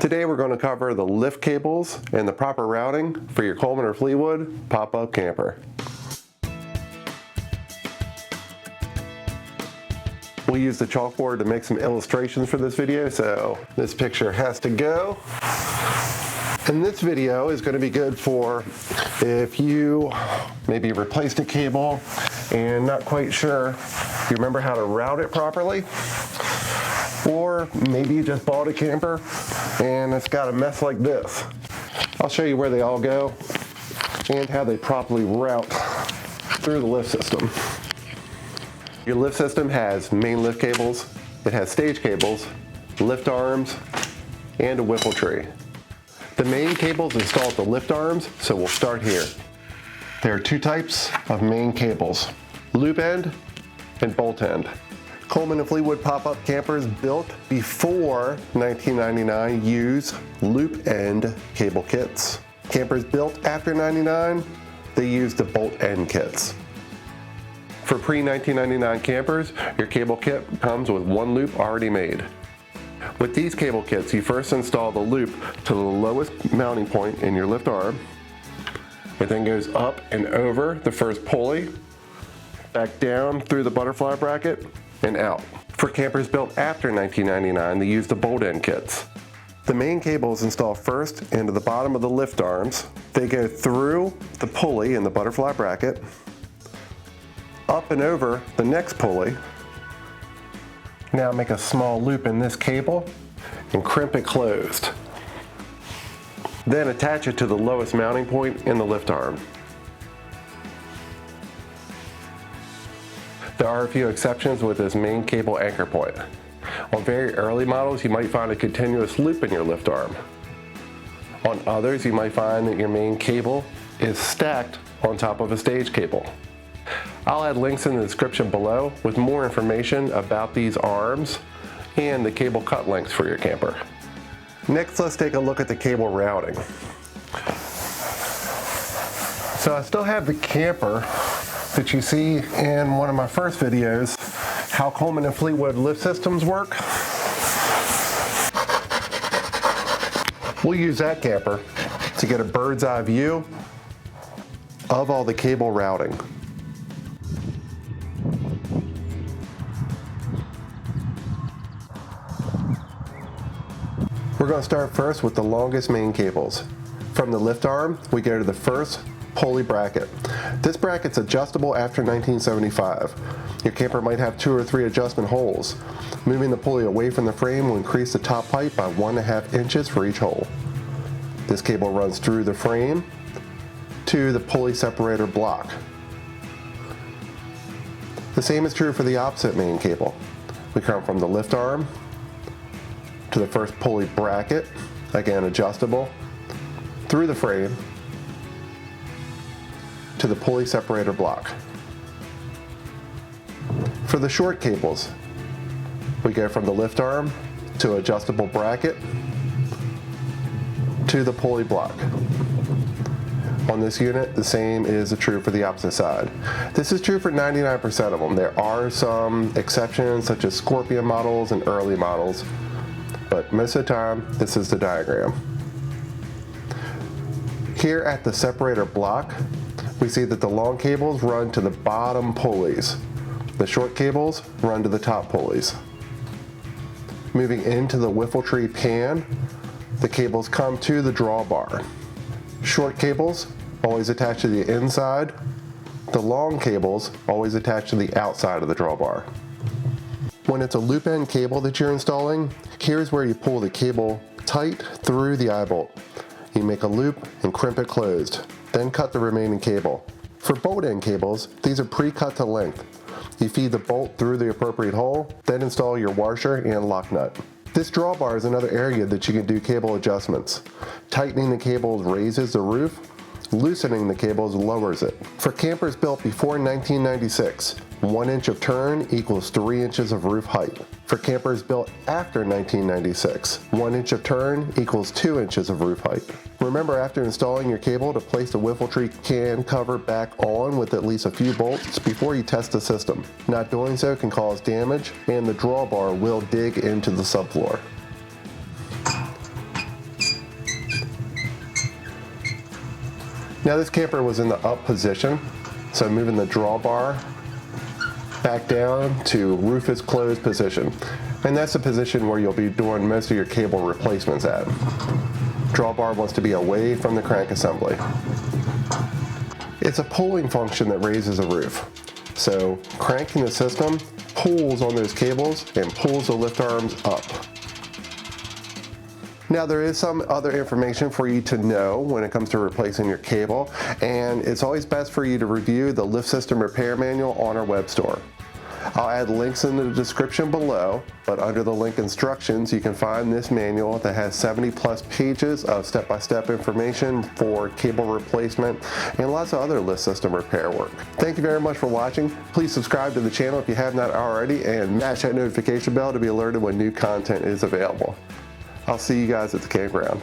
Today we're going to cover the lift cables and the proper routing for your Coleman or Fleetwood pop-up camper. We'll use the chalkboard to make some illustrations for this video, so this picture has to go. And this video is going to be good for if you maybe replaced a cable and not quite sure if you remember how to route it properly. Or maybe you just bought a camper and it's got a mess like this. I'll show you where they all go and how they properly route through the lift system. Your lift system has main lift cables, it has stage cables, lift arms, and a Wiffle tree. The main cables install at the lift arms, so we'll start here. There are two types of main cables, loop end and bolt end. Coleman and Fleetwood pop-up campers built before 1999 use loop end cable kits. Campers built after 99, they use the bolt end kits. For pre-1999 campers, your cable kit comes with one loop already made. With these cable kits, you first install the loop to the lowest mounting point in your lift arm. It then goes up and over the first pulley, back down through the butterfly bracket, and out. For campers built after 1999, they use the bolt end kits. The main cables install first into the bottom of the lift arms. They go through the pulley in the butterfly bracket, up and over the next pulley. Now make a small loop in this cable and crimp it closed. Then attach it to the lowest mounting point in the lift arm. There are a few exceptions with this main cable anchor point. On very early models, you might find a continuous loop in your lift arm. On others, you might find that your main cable is stacked on top of a stage cable. I'll add links in the description below with more information about these arms and the cable cut lengths for your camper. Next, let's take a look at the cable routing. So I still have the camper that you see in one of my first videos, how Coleman and Fleetwood lift systems work. We'll use that camper to get a bird's eye view of all the cable routing. We're going to start first with the longest main cables. From the lift arm, we go to the first pulley bracket. This bracket's adjustable after 1975. Your camper might have 2 or 3 adjustment holes. Moving the pulley away from the frame will increase the top height by 1.5 inches for each hole. This cable runs through the frame to the pulley separator block. The same is true for the opposite main cable. We come from the lift arm to the first pulley bracket, again adjustable, through the frame to the pulley separator block. For the short cables, we go from the lift arm to adjustable bracket to the pulley block. On this unit, the same is true for the opposite side. This is true for 99% of them. There are some exceptions, such as Scorpion models and early models, but most of the time, this is the diagram. Here at the separator block, we see that the long cables run to the bottom pulleys. The short cables run to the top pulleys. Moving into the Wiffle tree pan, the cables come to the drawbar. Short cables always attach to the inside. The long cables always attach to the outside of the drawbar. When it's a loop end cable that you're installing, here's where you pull the cable tight through the eye bolt. You make a loop and crimp it closed, then cut the remaining cable. For bolt end cables, these are pre-cut to length. You feed the bolt through the appropriate hole, then install your washer and lock nut. This drawbar is another area that you can do cable adjustments. Tightening the cables raises the roof, loosening the cables lowers it. For campers built before 1996, 1 inch of turn equals 3 inches of roof height. For campers built after 1996, 1 inch of turn equals 2 inches of roof height. Remember, after installing your cable, to place the Wiffle tree can cover back on with at least a few bolts before you test the system. Not doing so can cause damage, and the drawbar will dig into the subfloor. Now this camper was in the up position, so moving the drawbar back down to roof is closed position. And that's the position where you'll be doing most of your cable replacements at. Drawbar wants to be away from the crank assembly. It's a pulling function that raises the roof. So cranking the system pulls on those cables and pulls the lift arms up. Now there is some other information for you to know when it comes to replacing your cable, and it's always best for you to review the lift system repair manual on our web store. I'll add links in the description below, but under the link instructions you can find this manual that has 70+ pages of step-by-step information for cable replacement and lots of other lift system repair work. Thank you very much for watching. Please subscribe to the channel if you have not already, and mash that notification bell to be alerted when new content is available. I'll see you guys at the campground.